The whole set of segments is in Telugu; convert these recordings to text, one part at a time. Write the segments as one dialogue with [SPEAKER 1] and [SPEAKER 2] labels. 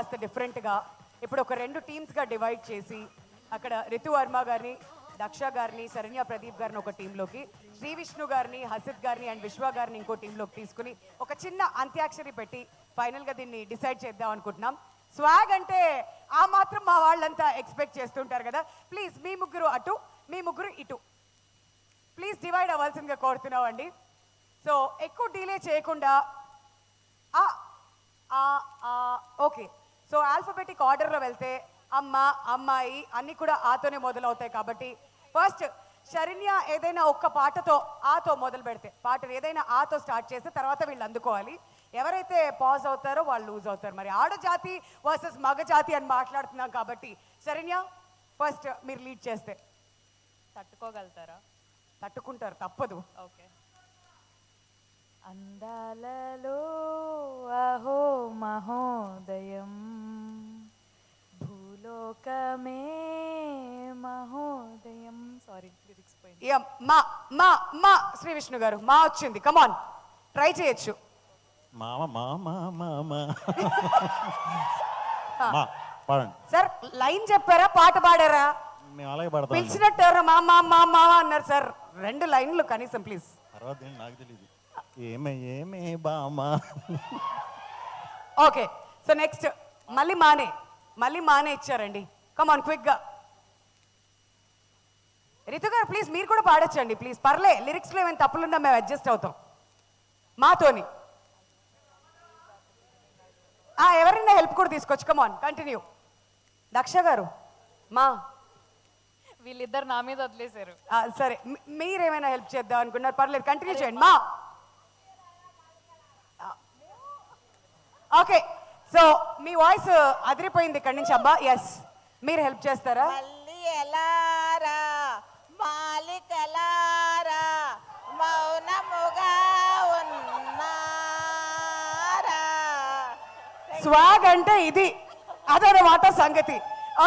[SPEAKER 1] కాస్త డిఫరెంట్గా ఇప్పుడు ఒక 2 టీమ్స్గా డివైడ్ చేసి అక్కడ రితు వర్మ గారిని, దక్ష గారిని, శరణ్య ప్రదీప్ గారిని ఒక టీంలోకి, శ్రీ విష్ణు గారిని, హసిత్ గారిని అండ్ విశ్వ గారిని ఇంకో టీంలోకి తీసుకుని ఒక చిన్న అంత్యాక్షరి పెట్టి ఫైనల్గా దీన్ని డిసైడ్ చేద్దాం అనుకుంటున్నాం. స్వాగ్ అంటే ఆ మాత్రం మా వాళ్ళంతా ఎక్స్పెక్ట్ చేస్తుంటారు కదా. ప్లీజ్ మీ ముగ్గురు అటు, మీ ముగ్గురు ఇటు, ప్లీజ్ డివైడ్ అవ్వాల్సిందిగా కోరుతున్నామండి. సో ఎక్కువ డిలే చేయకుండా ఓకే. సో ఆల్ఫబెటిక్ ఆర్డర్లో వెళ్తే అమ్మ, అమ్మాయి అన్నీ కూడా ఆతోనే మొదలవుతాయి కాబట్టి ఫస్ట్ శరణ్య ఏదైనా ఒక్క పాటతో ఆతో మొదలు పెడితే, పాట ఏదైనా ఆతో స్టార్ట్ చేస్తే తర్వాత వీళ్ళు అందుకోవాలి. ఎవరైతే పాజ్ అవుతారో వాళ్ళు లూజ్ అవుతారు. మరి ఆడజాతి వర్సెస్ మగ జాతి అని మాట్లాడుతున్నాం కాబట్టి శరణ్య ఫస్ట్ మీరు లీడ్ చేస్తే.
[SPEAKER 2] తట్టుకోగలుగుతారా?
[SPEAKER 1] తట్టుకుంటారు, తప్పదు.
[SPEAKER 2] ఓకే. అందాలలో అహో మహోదయం, భూలోకమే మహోదయం. సారీ లిరిక్స్ పోయింది.
[SPEAKER 1] మా మా మా శ్రీ విష్ణు గారు మా వచ్చింది, కమాన్ ట్రై చేయొచ్చు.
[SPEAKER 3] మామ మామ మామ పాడండి
[SPEAKER 1] సార్. లైన్ చెప్పారా, పాట పాడారా?
[SPEAKER 3] మేము అలాగే పాడతాం.
[SPEAKER 1] పిలిచినట్టు మా మా మా మా అన్నారు సార్. 2 లైన్లు కనీసం ప్లీజ్.
[SPEAKER 3] తర్వాత నాకు తెలియదు. ఏమే ఏమే బామా.
[SPEAKER 1] ఓకే. సో నెక్స్ట్ మళ్ళీ మానే ఇచ్చారండి. కమాన్ క్విక్ గా. రితు గారు ప్లీజ్ మీరు కూడా పాడొచ్చండి ప్లీజ్. పర్లే, లిరిక్స్ లో ఏమైనా తప్పులున్నా మేము అడ్జస్ట్ అవుతాం మాతోని. ఎవరైనా హెల్ప్ కూడా తీసుకోవచ్చు. కమాన్ కంటిన్యూ. దక్ష గారు మా
[SPEAKER 2] వీళ్ళిద్దరు నా మీద వదిలేశారు.
[SPEAKER 1] సరే, మీరేమైనా హెల్ప్ చేద్దాం అనుకున్నారు, పర్లేదు కంటిన్యూ చేయండి మా. ఓకే. సో మీ వాయిస్ అదిరిపోయింది ఇక్కడి నుంచి అబ్బా. ఎస్, మీరు హెల్ప్ చేస్తారా?
[SPEAKER 4] మళ్ళీ ఎలారా మాలికలారా మౌనముగా ఉన్నారా.
[SPEAKER 1] స్వాగ్ అంటే ఇది, అదనమాట సంగతి.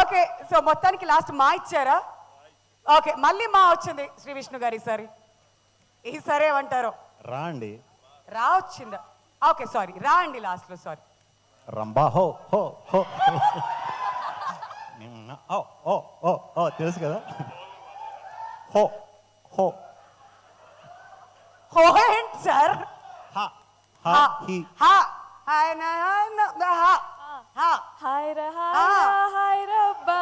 [SPEAKER 1] ఓకే. సో మొత్తానికి లాస్ట్ మా ఇచ్చారా? ఓకే, మళ్ళీ మా వచ్చింది శ్రీ విష్ణు గారు ఈసారి. ఈసారి ఏమంటారు?
[SPEAKER 3] రా అండి.
[SPEAKER 1] రా వచ్చిందా? ఓకే సారీ, రా అండి లాస్ట్ లో. సారీ.
[SPEAKER 3] రంబా హో హో హో ఓ ఓ ఓ ఓ తెలుసు కదా. హో హో
[SPEAKER 1] హో ఏంటి సార్?
[SPEAKER 3] హా హా హి
[SPEAKER 1] హా హాయ్ నా హా హా
[SPEAKER 2] హాయ్ రా హాయ్ రబ్బా,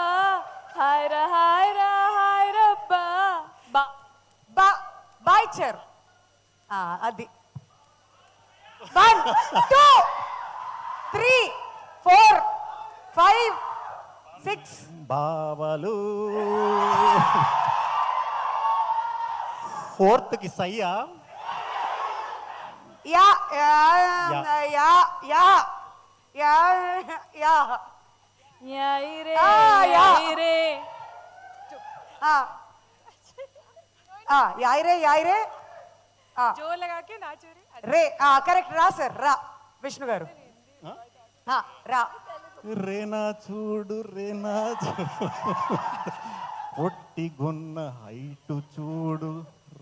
[SPEAKER 2] హాయ్ రా హాయ్ రబ్బా. బా
[SPEAKER 1] బా బా ఇచ్చారు. అది 1 2 3 4 5 6
[SPEAKER 3] బావలు. ఫోర్త్ కి సయ్యా.
[SPEAKER 1] యా యా యా యా యా యా
[SPEAKER 2] యాయిరే
[SPEAKER 1] యా.
[SPEAKER 2] యాయిరే.
[SPEAKER 1] యాయిరే యాయిరే
[SPEAKER 2] జో లగాకే నాచూరి.
[SPEAKER 1] రే. కరెక్ట్, రా సార్, రా విష్ణు గారు. రా.
[SPEAKER 3] రేనా చూడు రేనా చూడు, పొట్టిగున్న హైటు చూడు,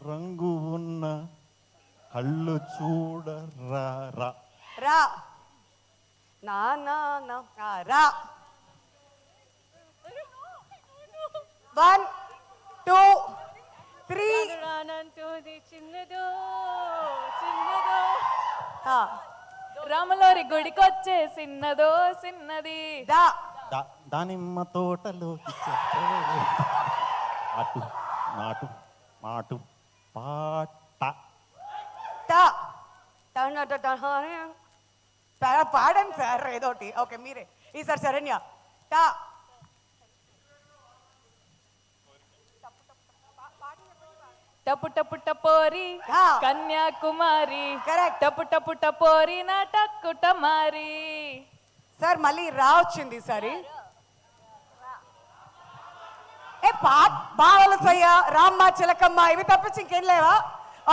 [SPEAKER 3] రంగు ఉన్న కళ్ళు చూడ రా రా
[SPEAKER 1] రా నా నా నా రా. 1 2 3
[SPEAKER 2] రానంటోది చిన్నదో చిన్నదో,
[SPEAKER 1] ఆ,
[SPEAKER 2] రాములోరి గుడికొచ్చే చిన్నదో చిన్నది.
[SPEAKER 1] దా.
[SPEAKER 3] దానిమ్మ తోటలోకి చెప్పే అటు నాటు మాటు పాట.
[SPEAKER 1] టా పాడండి సార్ ఏదోటి. ఓకే మీరే ఈసారి. శరణ్య టా.
[SPEAKER 2] టపు టపు టపోరి
[SPEAKER 1] ఆ.
[SPEAKER 2] కన్యాకుమారి.
[SPEAKER 1] కరెక్ట్.
[SPEAKER 2] టపు టపు టపోరి నా టక్కుటమారి.
[SPEAKER 1] సార్ మళ్ళీ రా వచ్చింది ఈసారి. బావల సయ్య, రామ్మ, చిలకమ్మ ఇవి తప్పించి ఇంకేం లేవా?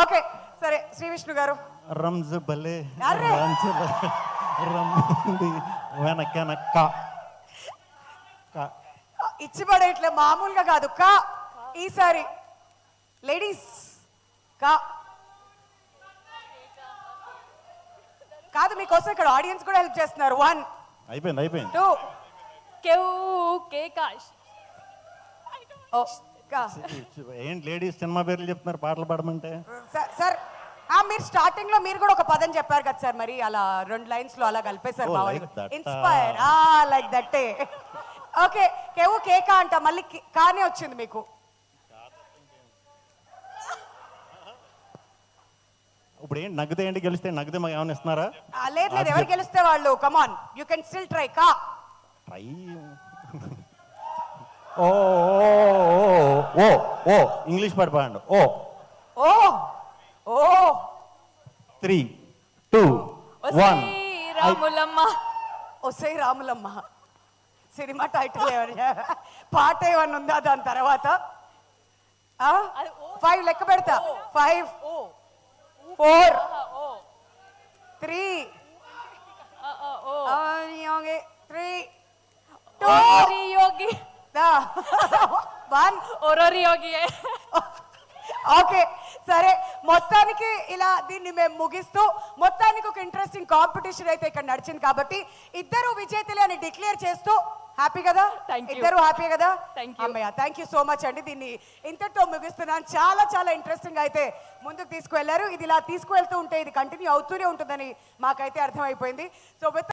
[SPEAKER 1] ఓకే సరే శ్రీ విష్ణు గారు.
[SPEAKER 3] రంజు బలే
[SPEAKER 1] అరే.
[SPEAKER 3] రంజు బలే రమ్మంది వెనకనక్క.
[SPEAKER 1] ఇచ్చి పడేట్లే మామూలుగా కాదు. కా ఈసారి లేడీస్ కా కాదు, మీకోసం ఇక్కడ ఆడియన్స్ కూడా హెల్ప్ చేస్తున్నారు. 1
[SPEAKER 3] అయిపోయింది
[SPEAKER 1] 2
[SPEAKER 2] కేవ్ కేకాష్
[SPEAKER 1] ఓ
[SPEAKER 3] ఏంటి లేడీస్ సినిమా పేర్లు చెప్తున్నారు పాటలు పాడమంటే
[SPEAKER 1] సార్ మీరు స్టార్టింగ్ లో మీరు కూడా ఒక పదం చెప్పారు కదా సార్, మరి అలా 2 లైన్స్ లో అలా కలిపేశారు
[SPEAKER 3] Oh,
[SPEAKER 1] మా
[SPEAKER 3] like that.
[SPEAKER 1] ఇన్స్పైర్ లైక్ దట్టే. ఓకే కేవు కేక అంట, మళ్ళీ కానే వచ్చింది మీకు.
[SPEAKER 3] ఇప్పుడు ఏంటి నగ్గితే ఏంటి గెలిస్తే నగ్గితే మాకు ఏమైనా ఇస్తున్నారా?
[SPEAKER 1] లేదు లేదు, ఎవరు గెలిస్తే వాళ్ళు. కమాన్, యూ కెన్ స్టిల్ ట్రై. కా
[SPEAKER 3] ట్రై ఓ ఓ ఓ ఇంగ్లీష్ పాట పాడండి. ఓ
[SPEAKER 1] ఓ ఓ
[SPEAKER 3] 3 2 1
[SPEAKER 2] రాములమ్మ
[SPEAKER 1] ఒసై రాములమ్మ. సినిమా టైటిల్ ఏమన్నా పాట ఏమన్నా ఉందా దాని తర్వాత? 5 లెక్క పెడతా. 5 4 3 3
[SPEAKER 2] ఓరోరి యోగి
[SPEAKER 1] 1.
[SPEAKER 2] ఓరోరి యోగి
[SPEAKER 1] ఓకే సరే, మొత్తానికి ఇలా దీన్ని మేము ముగిస్తూ మొత్తానికి ఒక ఇంట్రెస్టింగ్ కాంపిటీషన్ అయితే ఇక్కడ నడిచింది కాబట్టి ఇద్దరు విజేతలే అని డిక్లేర్ చేస్తూ హ్యాపీ కదా?
[SPEAKER 2] Thank you.
[SPEAKER 1] ఇద్దరు హ్యాపీ కదా?
[SPEAKER 2] Thank you.
[SPEAKER 1] అమ్మయ్య, థ్యాంక్ యూ సో మచ్ అండి. దీన్ని ఇంతటితో ముగిస్తున్నాను. చాలా చాలా ఇంట్రెస్టింగ్ అయితే ముందుకు తీసుకువెళ్లారు. ఇది ఇలా తీసుకువెళ్తూ ఉంటే ఇది కంటిన్యూ అవుతూనే ఉంటుందని మాకైతే అర్థమైపోయింది. సో